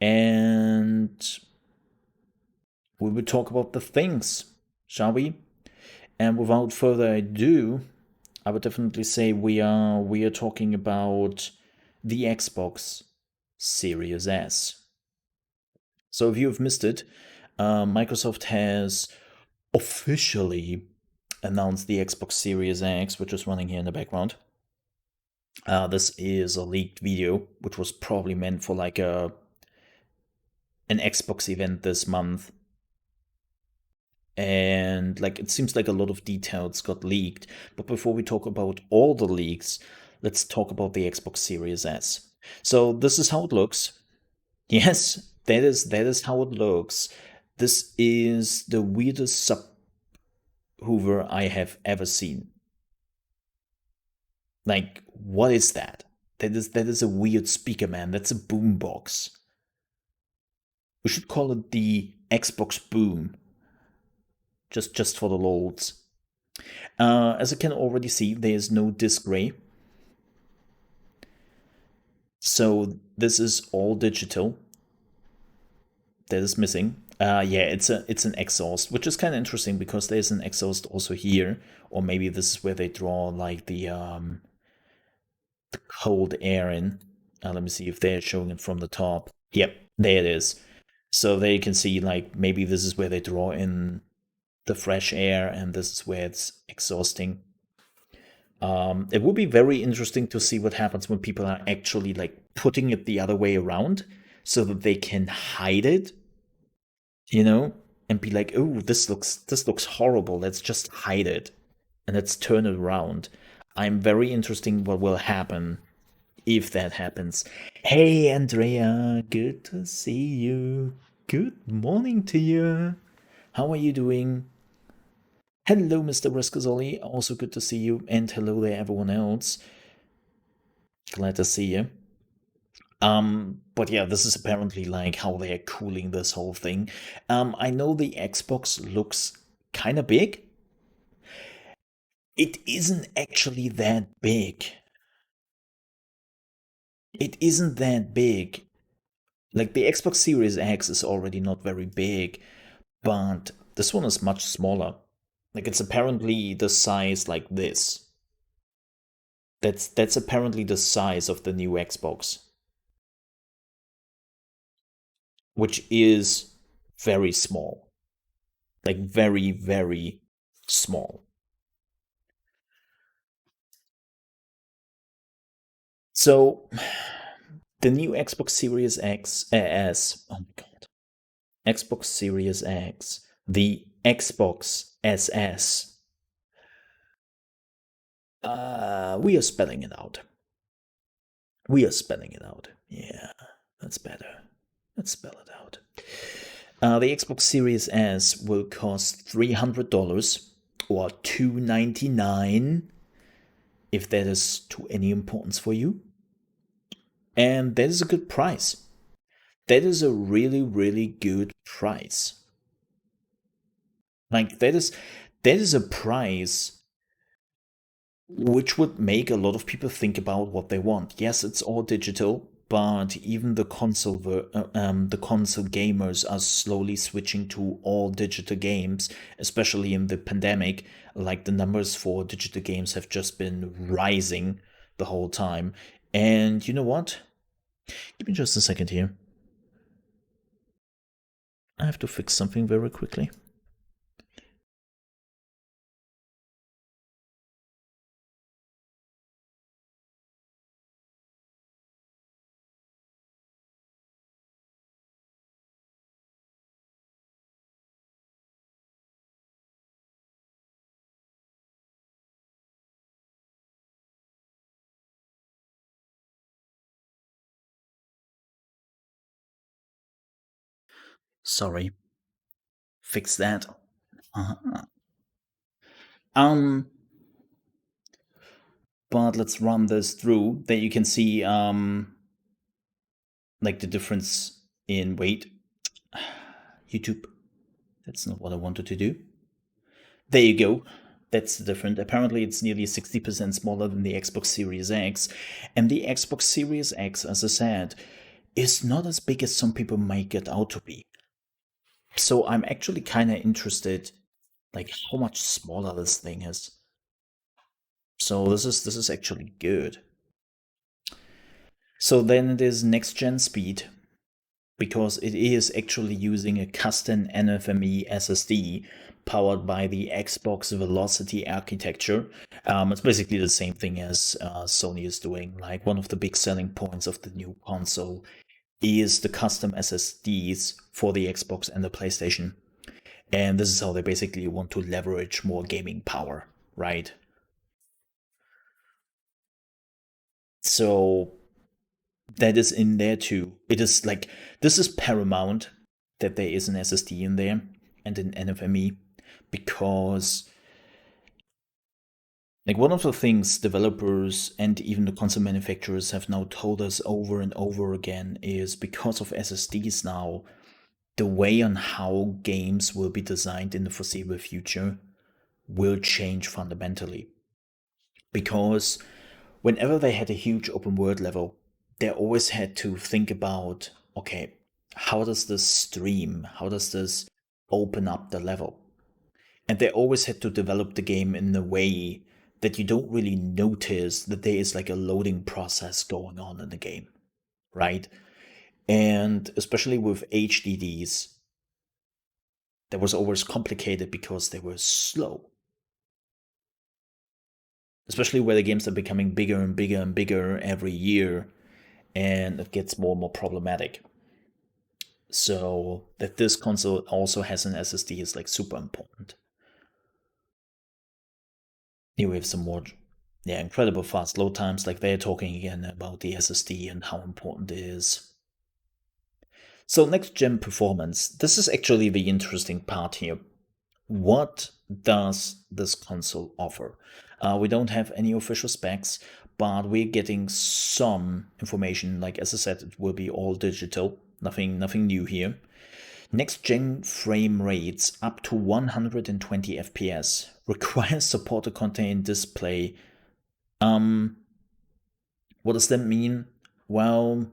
and we will talk about the things, shall we? And without further ado, I would definitely say we are talking about the Xbox Series S. So if you have missed it, Microsoft has officially announced the Xbox Series X, which is running here in the background. This is a leaked video, which was probably meant for like an Xbox event this month. And like it seems like a lot of details got leaked. But before we talk about all the leaks, let's talk about the Xbox Series S. So this is how it looks. Yes, that is how it looks. This is the weirdest subwoofer I have ever seen. Like, what is that? That is a weird speaker, man. That's a boombox. We should call it the Xbox Boom. Just for the lols. As you can already see, there is no disc tray. So this is all digital. That is missing. Yeah, it's an exhaust, which is kind of interesting because there's an exhaust also here, or maybe this is where they draw like the cold air in. Let me see if they're showing it from the top. Yep, there it is. So there you can see like maybe this is where they draw in the fresh air, and this is where it's exhausting. It would be very interesting to see what happens when people are actually like putting it the other way around so that they can hide it, and be like, "Oh, this looks horrible. Let's just hide it and let's turn it around." I'm very interested what will happen if that happens. Hey, Andrea, good to see you. Good morning to you. How are you doing? Hello, Mr. Riscazoli. Also good to see you. And hello there, everyone else. Glad to see you. But yeah, this is apparently like how they're cooling this whole thing. I know the Xbox looks kind of big. It isn't actually that big. It isn't that big. Like the Xbox Series X is already not very big, but this one is much smaller. Like it's apparently the size like this. That's apparently the size of the new Xbox, which is very small. Like very, very small. So the new Xbox Series X S, oh my god. Xbox Series X, the Xbox SS. We are spelling it out. We are spelling it out. Yeah, that's better. Let's spell it out. The Xbox Series S will cost $300 or $299 if that is to any importance for you. And that is a good price. That is a really, really good price. Like that is a price which would make a lot of people think about what they want. Yes, it's all digital, but even the console gamers are slowly switching to all digital games, especially in the pandemic. Like the numbers for digital games have just been rising the whole time. And you know what? Give me just a second here. I have to fix something very quickly. Sorry, fix that. Uh-huh. Um, but let's run this through. That you can see, like the difference in weight. YouTube. That's not what I wanted to do. There you go. That's different. Apparently, it's nearly 60% smaller than the Xbox Series X. And the Xbox Series X, as I said, is not as big as some people make it out to be. So I'm actually kind of interested, like how much smaller this thing is. So this is actually good. So then it is next gen speed, because it is actually using a custom NVMe SSD powered by the Xbox Velocity architecture. It's basically the same thing as Sony is doing. Like, one of the big selling points of the new console is the custom SSDs for the Xbox and the PlayStation. And this is how they basically want to leverage more gaming power, right? So that is in there too. It is like, this is paramount that there is an SSD in there and an NVMe, because like, one of the things developers and even the console manufacturers have now told us over and over again is, because of SSDs now, the way on how games will be designed in the foreseeable future will change fundamentally. Because whenever they had a huge open world level, they always had to think about, okay, how does this stream? How does this open up the level? And they always had to develop the game in a way that you don't really notice that there is like a loading process going on in the game, right? And especially with HDDs, that was always complicated because they were slow. Especially where the games are becoming bigger and bigger and bigger every year, and it gets more and more problematic. So that this console also has an SSD is like super important. Here we have some more, yeah, incredible fast load times. Like, they're talking again about the SSD and how important it is. So next gen performance. This is actually the interesting part here. What does this console offer? We don't have any official specs, but we're getting some information. Like, as I said, it will be all digital. Nothing new here. Next gen frame rates up to 120 FPS. Requires support to contain display. What does that mean? Well,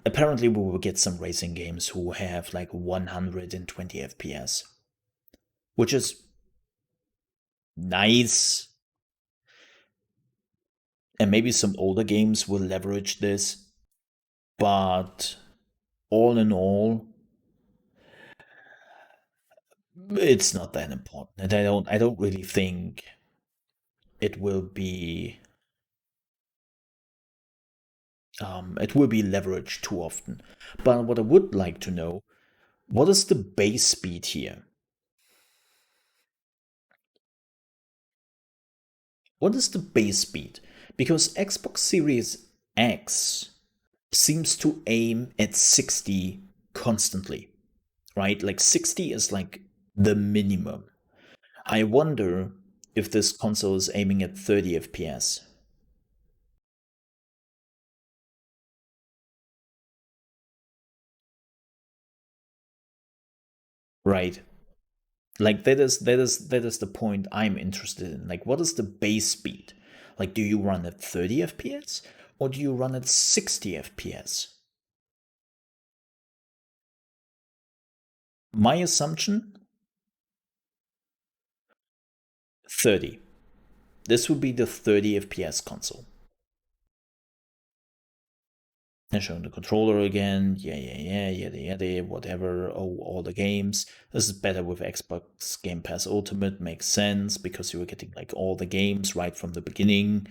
apparently we will get some racing games who have like 120 FPS, which is nice. And maybe some older games will leverage this, but all in all, it's not that important. And I don't really think it will be leveraged too often. But what I would like to know, what is the base speed here? What is the base speed? Because Xbox Series X seems to aim at 60 constantly, right? Like, 60 is like the minimum. I wonder if this console is aiming at 30 FPS. Right. Like, that is the point I'm interested in. Like, what is the base speed? Like, do you run at 30 FPS or do you run at 60 FPS? My assumption, 30. This would be the 30 FPS console. And showing the controller again, yada, whatever, oh, all the games. This is better with Xbox Game Pass Ultimate, makes sense, because you were getting like all the games right from the beginning.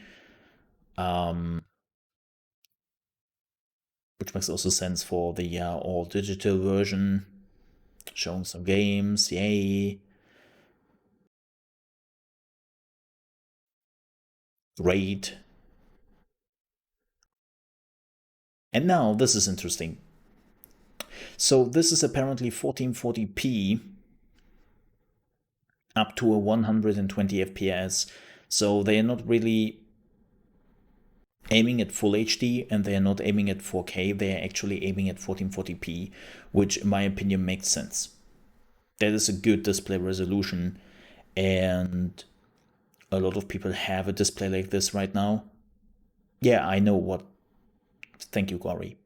Which makes also sense for the all digital version. Showing some games, yay. Great. And now this is interesting. So this is apparently 1440p up to a 120 FPS. So they are not really aiming at full HD, and they are not aiming at 4K. They are actually aiming at 1440p, which in my opinion makes sense. That is a good display resolution, and a lot of people have a display like this right now. Yeah, I know what Thank you, Gori.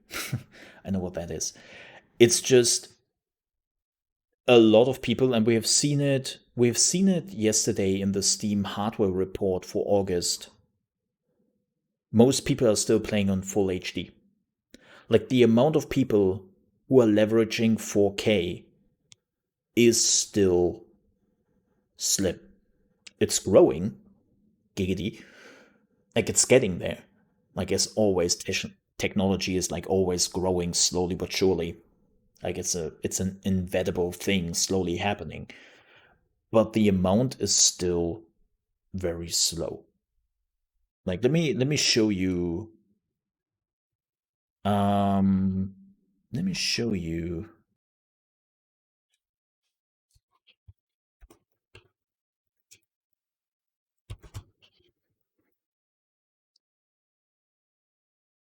I know what that is. It's just a lot of people, and we have seen it. We've seen it yesterday in the Steam hardware report for August. Most people are still playing on full HD. Like the amount of people who are leveraging 4K is still slim. It's growing, giggity. Like it's getting there. Like as always, technology is like always growing slowly but surely. Like it's an inevitable thing slowly happening. But the amount is still very slow. Like let me show you um let me show you.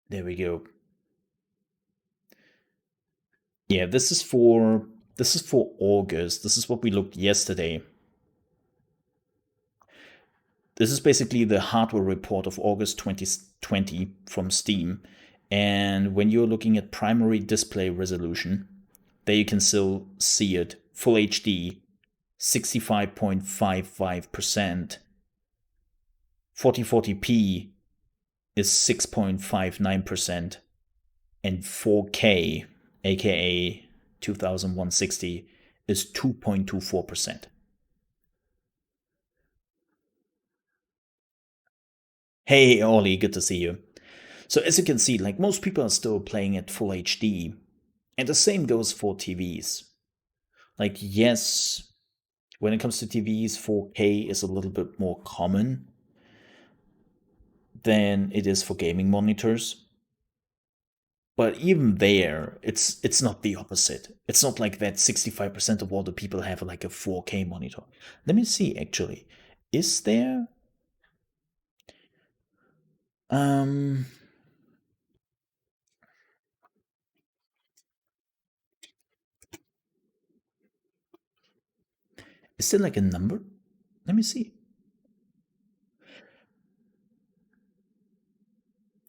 There we go. Yeah, this is for August. This is what we looked yesterday. This is basically the hardware report of August 2020 from Steam. And when you're looking at primary display resolution, there you can still see it. Full HD, 65.55%. 4040p is 6.59%. And 4K, aka 2160, is 2.24%. Hey, Ollie, good to see you. So, as you can see, like most people are still playing at full HD, and the same goes for TVs. Like, yes, when it comes to TVs, 4K is a little bit more common than it is for gaming monitors. But even there, it's not the opposite. It's not like that 65% of all the people have like a 4K monitor. Let me see actually. Is there um is there like a number? Let me see.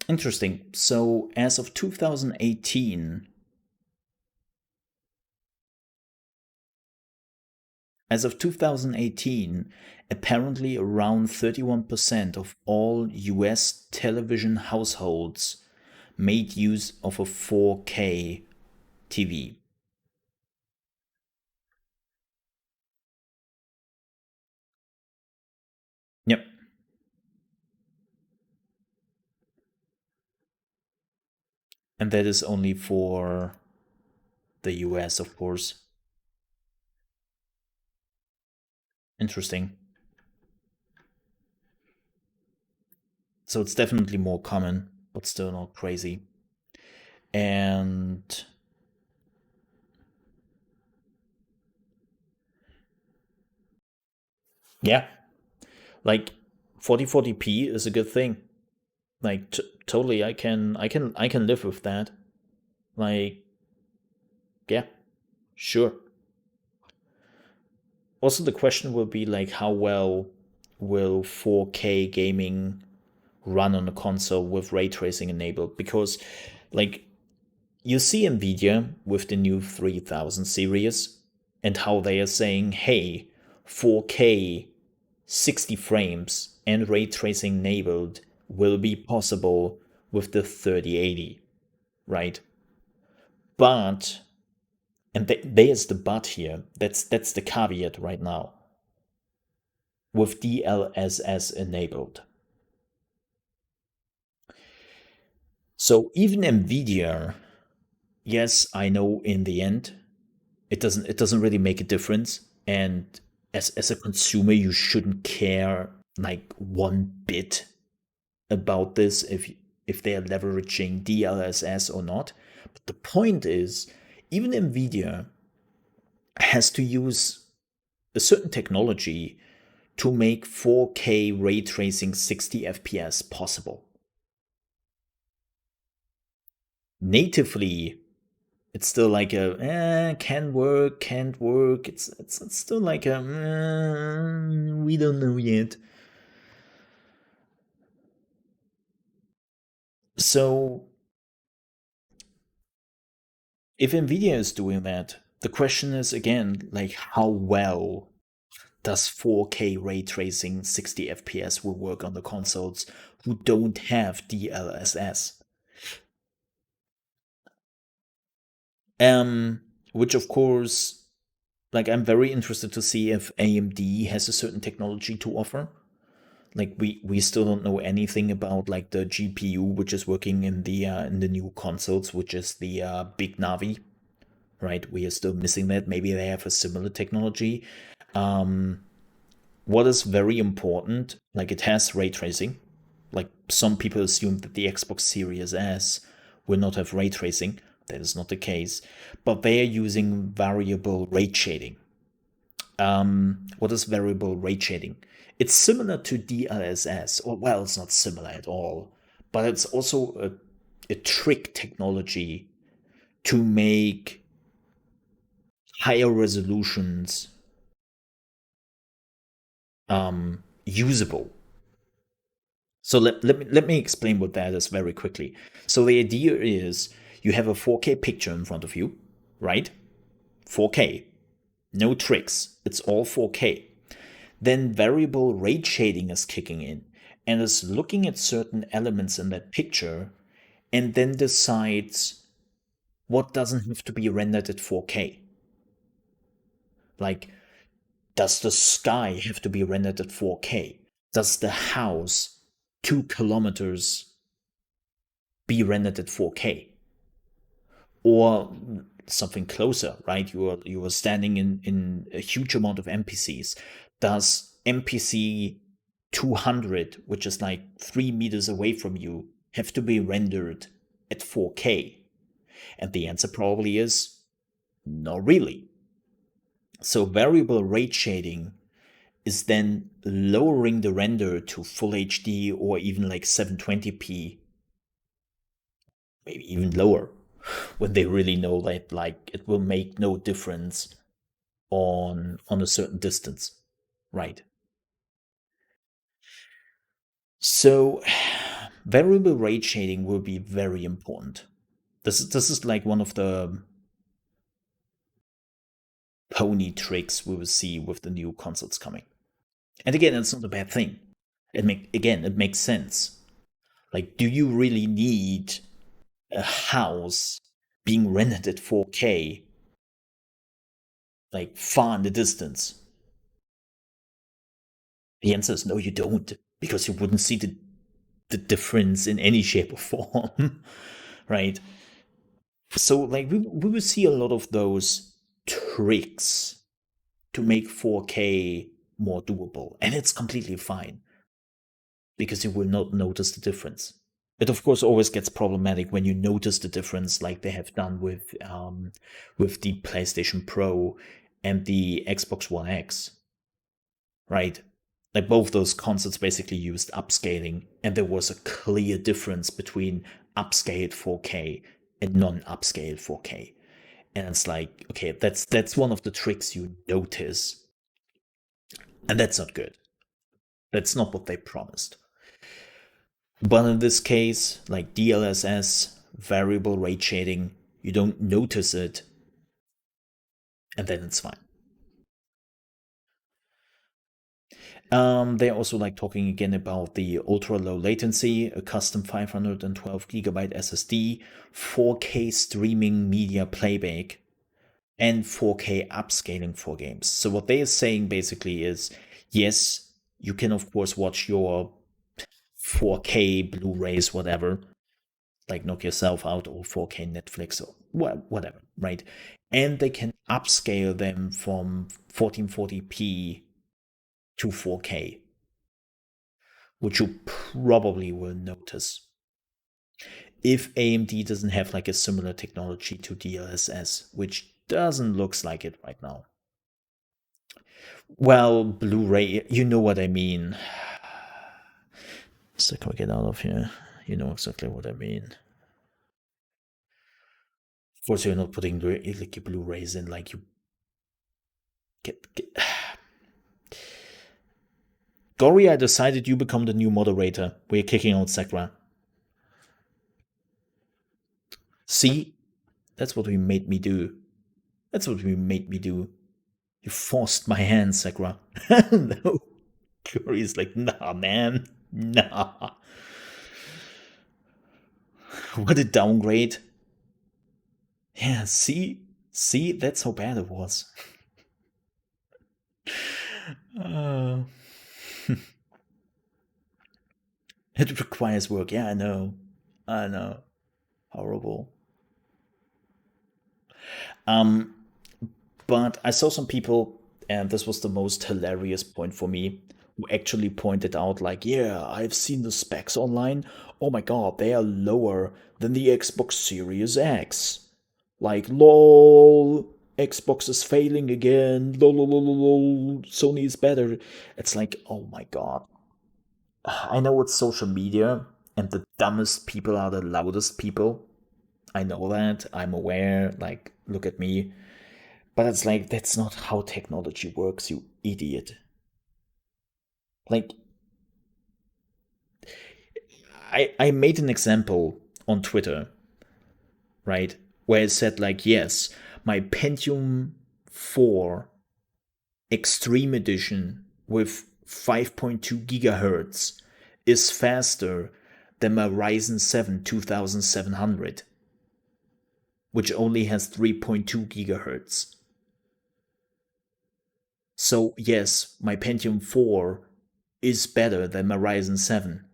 Interesting. So as of 2018, apparently around 31% of all US television households made use of a 4K TV. Yep. And that is only for the US, of course. Interesting. So it's definitely more common, but still not crazy. And yeah, like 4040p is a good thing. Like totally, I can live with that. Like yeah, sure. Also, the question will be like, how well will 4K gaming run on a console with ray tracing enabled? Because like you see Nvidia with the new 3000 series and how they are saying, hey, 4K 60 frames and ray tracing enabled will be possible with the 3080, right? But, and there's the but here, that's the caveat right now, with DLSS enabled. So even Nvidia, yes, I know in the end it doesn't really make a difference, and as a consumer you shouldn't care like one bit about this if they are leveraging DLSS or not. But the point is, even Nvidia has to use a certain technology to make 4K ray tracing 60 FPS possible. Natively, it's still like a can work, can't work. It's still like a we don't know yet. So if Nvidia is doing that, the question is again, like, how well does 4K ray tracing 60 FPS will work on the consoles who don't have DLSS? Which of course, like, I'm very interested to see if AMD has a certain technology to offer. Like, we still don't know anything about like the GPU which is working in the new consoles, which is the big Navi, right? We are still missing that. Maybe they have a similar technology. Um, what is very important, like, it has ray tracing. Like, some people assume that the Xbox Series S will not have ray tracing. That is not the case. But they are using variable rate shading. What is variable rate shading? It's similar to DLSS, or well, it's not similar at all, but it's also a trick technology to make higher resolutions usable. So let me explain what that is very quickly. So the idea is you have a 4K picture in front of you, right? 4K, no tricks, it's all 4K. Then variable rate shading is kicking in and is looking at certain elements in that picture and then decides what doesn't have to be rendered at 4K. Like, does the sky have to be rendered at 4K? Does the house 2 kilometers be rendered at 4K? Or something closer, right? You are standing in a huge amount of NPCs. Does NPC 200, which is like 3 meters away from you, have to be rendered at 4K? And the answer probably is not really. So variable rate shading is then lowering the render to full HD or even like 720p, maybe even lower, when they really know that like it will make no difference on a certain distance, right? So variable rate shading will be very important. This is like one of the pony tricks we will see with the new consoles coming. And again, it's not a bad thing. It makes sense. Like, do you really need a house being rendered at 4K, like far in the distance? The answer is no, you don't, because you wouldn't see the difference in any shape or form, right? So, like, we will see a lot of those tricks to make 4K more doable, and it's completely fine because you will not notice the difference. It of course always gets problematic when you notice the difference, like they have done with the PlayStation Pro and the Xbox One X, right? Like, both those consoles basically used upscaling, and there was a clear difference between upscaled 4K and non-upscaled 4K. And it's like, okay, that's one of the tricks you notice, and that's not good. That's not what they promised. But in this case, like DLSS, variable rate shading, you don't notice it, and then it's fine. They're also like talking again about the ultra low latency, a custom 512 gigabyte SSD, 4K streaming media playback, and 4K upscaling for games. So what they are saying basically is, yes, you can of course watch your 4K Blu-rays, whatever, like knock yourself out, or 4K Netflix or whatever, right? And they can upscale them from 1440p to 4K, which you probably will notice if AMD doesn't have like a similar technology to DLSS, which doesn't looks like it right now. Well, Blu-ray, you know what I mean. So can we get out of here? You know exactly what I mean. Of course, you're not putting like your Blu-rays in, like you get. Gory, I decided you become the new moderator. We're kicking out Sakura. See, That's what you made me do. That's what you made me do. You forced my hand, Sakura. No. Curry's like, nah, man. Nah. What a downgrade. Yeah, see? See, that's how bad it was. Uh, it requires work. Yeah, I know. I know. Horrible. Um, but I saw some people, and this was the most hilarious point for me, who actually pointed out, like, yeah, I've seen the specs online. Oh my god, they are lower than the Xbox Series X. Like, lol, Xbox is failing again. Lol, lol, lol, lol, lol, Sony is better. It's like, oh my god. I know it's social media, and the dumbest people are the loudest people. I know that. I'm aware. Like, look at me. But it's like, that's not how technology works, you idiot. Like, I made an example on Twitter, right? Where it said, like, yes, my Pentium 4 Extreme Edition with 5.2 gigahertz is faster than my Ryzen 7 2700, which only has 3.2 gigahertz. So, yes, my Pentium 4 is better than my Ryzen 7.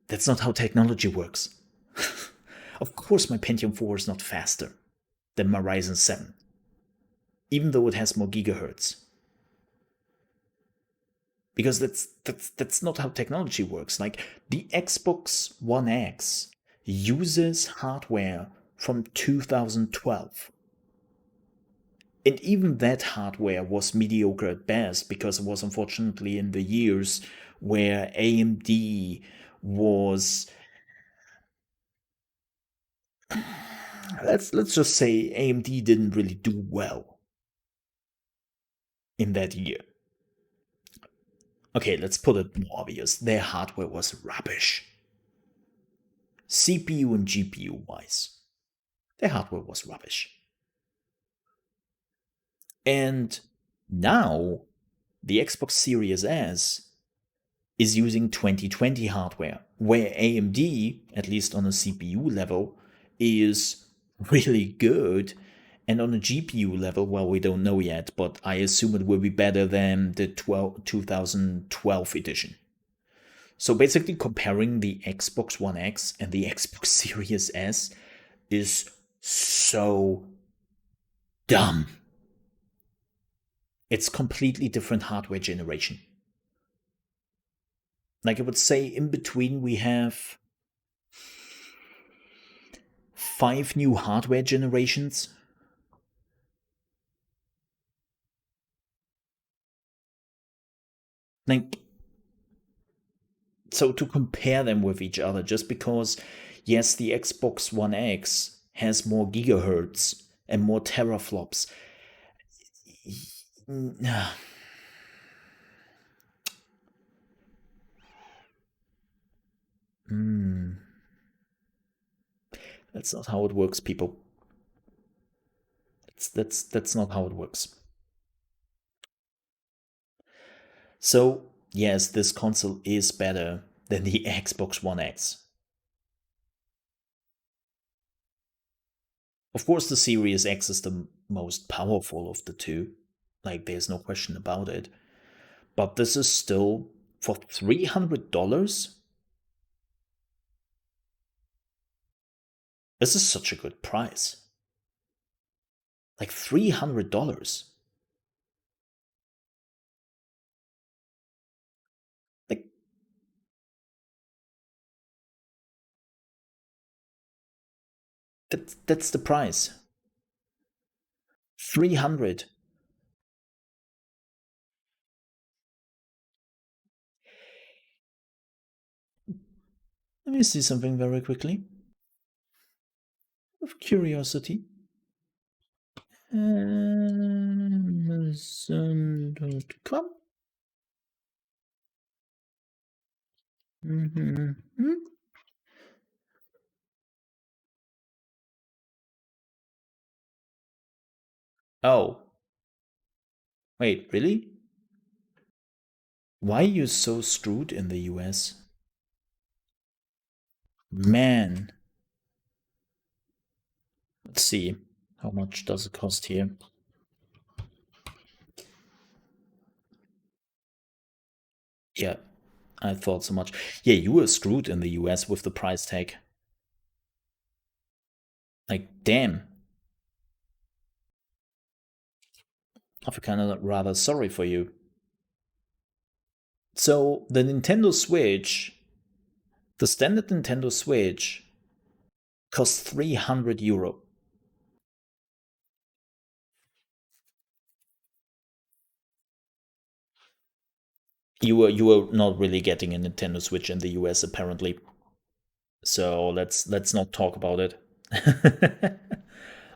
That's not how technology works. Of course, my Pentium 4 is not faster than my Ryzen 7, even though it has more gigahertz. Because that's not how technology works. Like, the Xbox One X uses hardware from 2012. And even that hardware was mediocre at best, because it was unfortunately in the years where AMD was, let's just say, AMD didn't really do well in that year. Okay, let's put it more obvious. Their hardware was rubbish. CPU and GPU wise, their hardware was rubbish. And now the Xbox Series S is using 2020 hardware, where AMD, at least on a CPU level, is really good. And on a GPU level, well, we don't know yet, but I assume it will be better than the 2012 edition. So basically, comparing the Xbox One X and the Xbox Series S is so dumb. It's completely different hardware generation. Like, I would say in between we have 5 new hardware generations. Like, so to compare them with each other, just because, yes, the Xbox One X has more gigahertz and more teraflops. Mm, that's not how it works, people. That's not how it works. So, yes, this console is better than the Xbox One X. Of course, the Series X is the most powerful of the two. Like, there's no question about it. But this is still, for $300? This is such a good price. Like, $300. Like, that's the price. 300. Let me see something very quickly. Of curiosity. Amazon.com. Mm-hmm. Oh, wait, really? Why are you so screwed in the US? Man, let's see. How much does it cost here? Yeah, I thought so much. Yeah, you were screwed in the US with the price tag. Like, damn. I feel kind of rather sorry for you. So, the standard Nintendo Switch costs 300 euro. You were not really getting a Nintendo Switch in the US apparently. So let's not talk about it.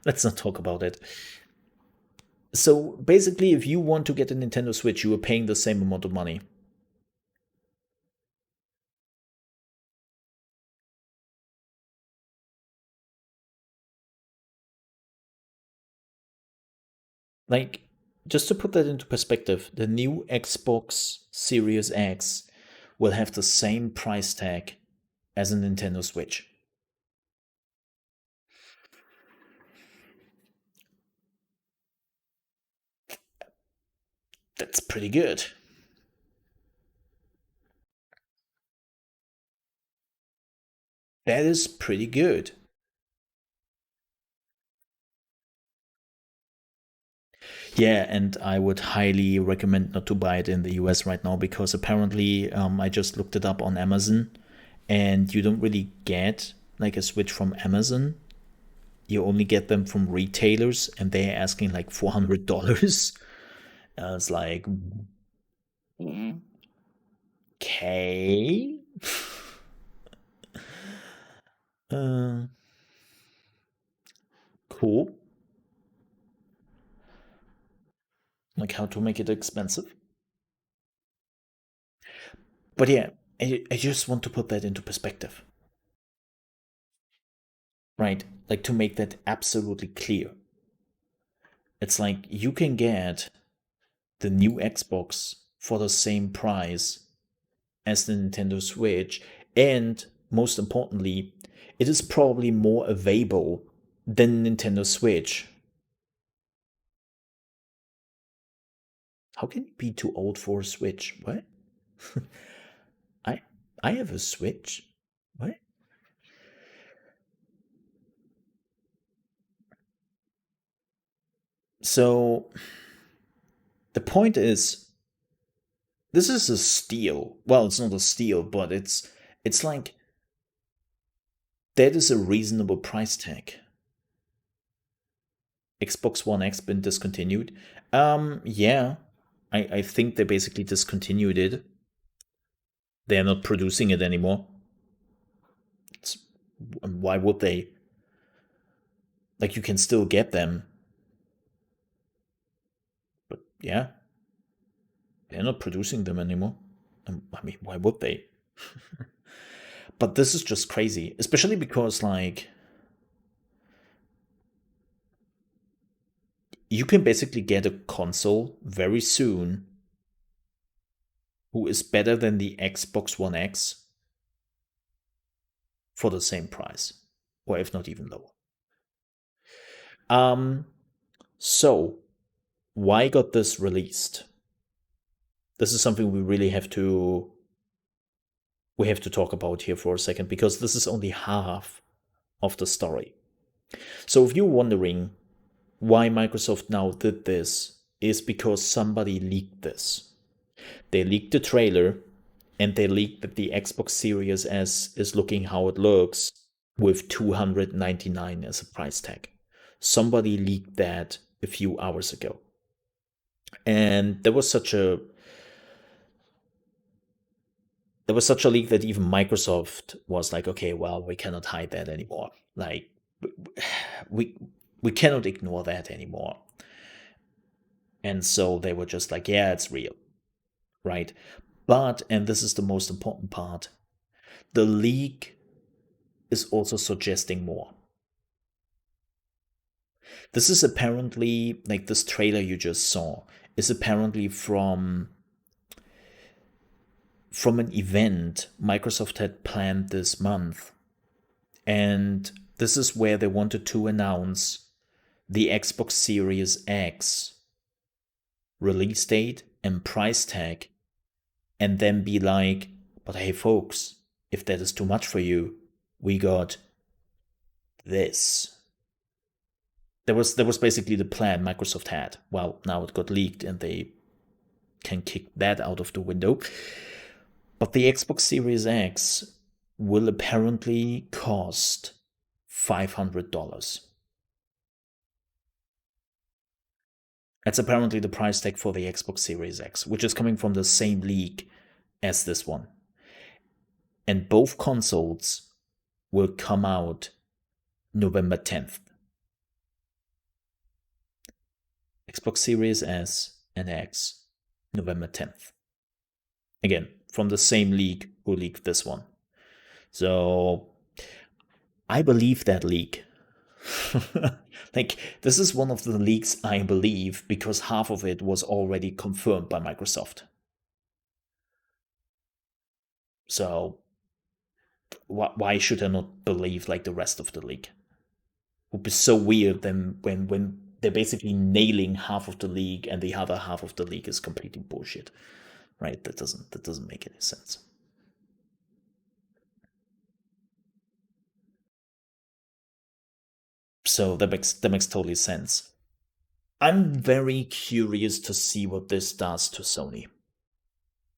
Let's not talk about it. So basically, if you want to get a Nintendo Switch, you are paying the same amount of money. Like, just to put that into perspective, the new Xbox Series X will have the same price tag as a Nintendo Switch. That's pretty good. That is pretty good. Yeah, and I would highly recommend not to buy it in the US right now because apparently I just looked it up on Amazon and you don't really get like a Switch from Amazon. You only get them from retailers and they're asking like $400. It's like, okay. uh, cool. Like how to make it expensive. But yeah, I just want to put that into perspective, right? Like to make that absolutely clear. It's like you can get the new Xbox for the same price as the Nintendo Switch, and most importantly, it is probably more available than Nintendo Switch. How can you be too old for a Switch? What? I I have a Switch. What? So the point is, this is a steal. Well, it's not a steal, but it's like that is a reasonable price tag. Xbox One X been discontinued? Yeah. I think they basically discontinued it. They're not producing it anymore. It's, why would they? Like, you can still get them. But yeah, they're not producing them anymore. I mean, why would they? But this is just crazy, especially because, like, you can basically get a console very soon who is better than the Xbox One X for the same price, or if not even lower. Um, so why got this released? This is something we have to talk about here for a second because this is only half of the story. So if you're wondering why Microsoft now did this, is because somebody leaked this. They leaked the trailer and they leaked that the Xbox Series S is looking how it looks with 299 as a price tag. Somebody leaked that a few hours ago. And there was such a leak that even Microsoft was like, okay, well, we cannot hide that anymore. Like we we cannot ignore that anymore. And so they were just like, yeah, it's real, right? But, and this is the most important part, the leak is also suggesting more. This is apparently, like this trailer you just saw, is apparently from an event Microsoft had planned this month. And this is where they wanted to announce the Xbox Series X release date and price tag, and then be like, but hey folks, if that is too much for you, we got this. That was basically the plan Microsoft had. Well, now it got leaked and they can kick that out of the window. But the Xbox Series X will apparently cost $500. That's apparently the price tag for the Xbox Series X, which is coming from the same leak as this one. And both consoles will come out November 10th. Xbox Series S and X, November 10th. Again, from the same leak who leaked this one. So I believe that leak. Like, this is one of the leaks I believe because half of it was already confirmed by Microsoft. So why should I not believe like the rest of the leak? It would be so weird then when they're basically nailing half of the leak and the other half of the leak is completely bullshit. Right? That doesn't make any sense. So that makes totally sense. I'm very curious to see what this does to Sony.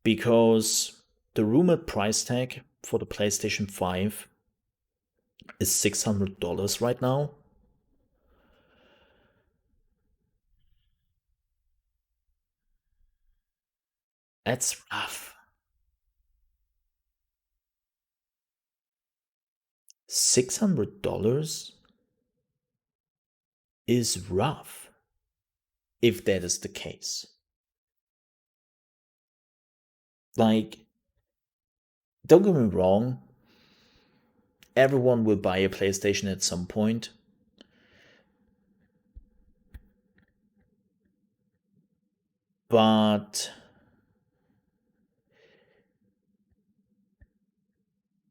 Because the rumored price tag for the PlayStation 5 is $600 right now. That's rough. $600 is rough, if that is the case. Like, don't get me wrong, everyone will buy a PlayStation at some point. But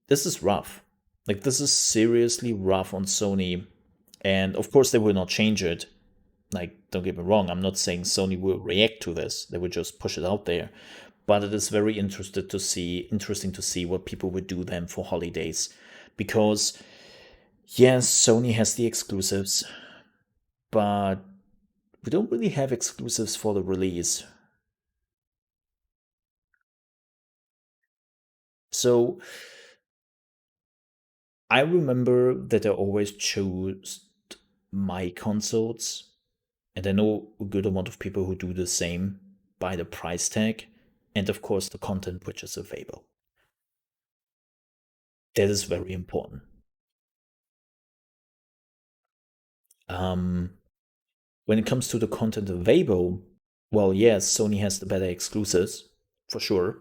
this is rough. Like, this is seriously rough on Sony. And of course, they will not change it. Like, don't get me wrong, I'm not saying Sony will react to this. They will just push it out there. But it is very interesting to see what people would do then for holidays. Because, yes, Sony has the exclusives, but we don't really have exclusives for the release. So I remember that I always chose my consoles, and I know a good amount of people who do the same by the price tag, and of course the content which is available. That is very important. When it comes to the content available, well, yes, Sony has the better exclusives, for sure.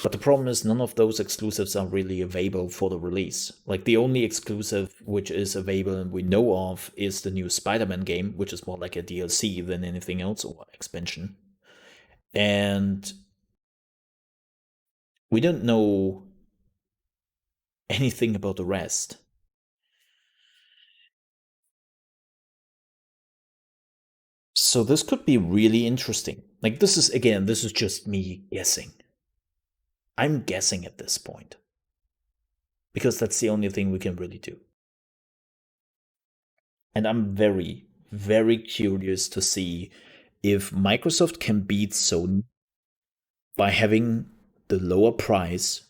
But the problem is none of those exclusives are really available for the release. Like, the only exclusive which is available and we know of is the new Spider-Man game, which is more like a DLC than anything else or expansion. And we don't know anything about the rest. So this could be really interesting. Like, this is just me guessing. I'm guessing at this point. Because that's the only thing we can really do. And I'm very, very curious to see if Microsoft can beat Sony by having the lower price,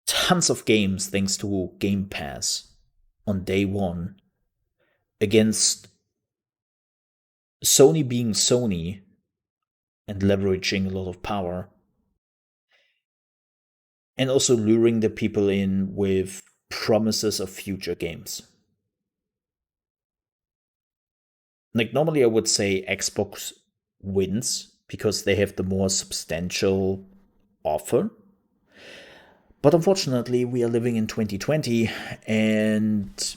tons of games thanks to Game Pass on day one, against Sony being Sony and leveraging a lot of power, and also luring the people in with promises of future games. Like, normally I would say Xbox wins because they have the more substantial offer. But unfortunately, we are living in 2020, and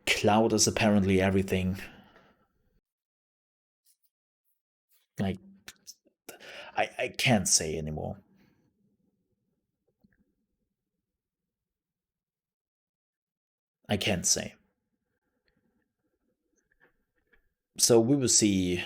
cloud is apparently everything. Like, I can't say anymore. I can't say. So we will see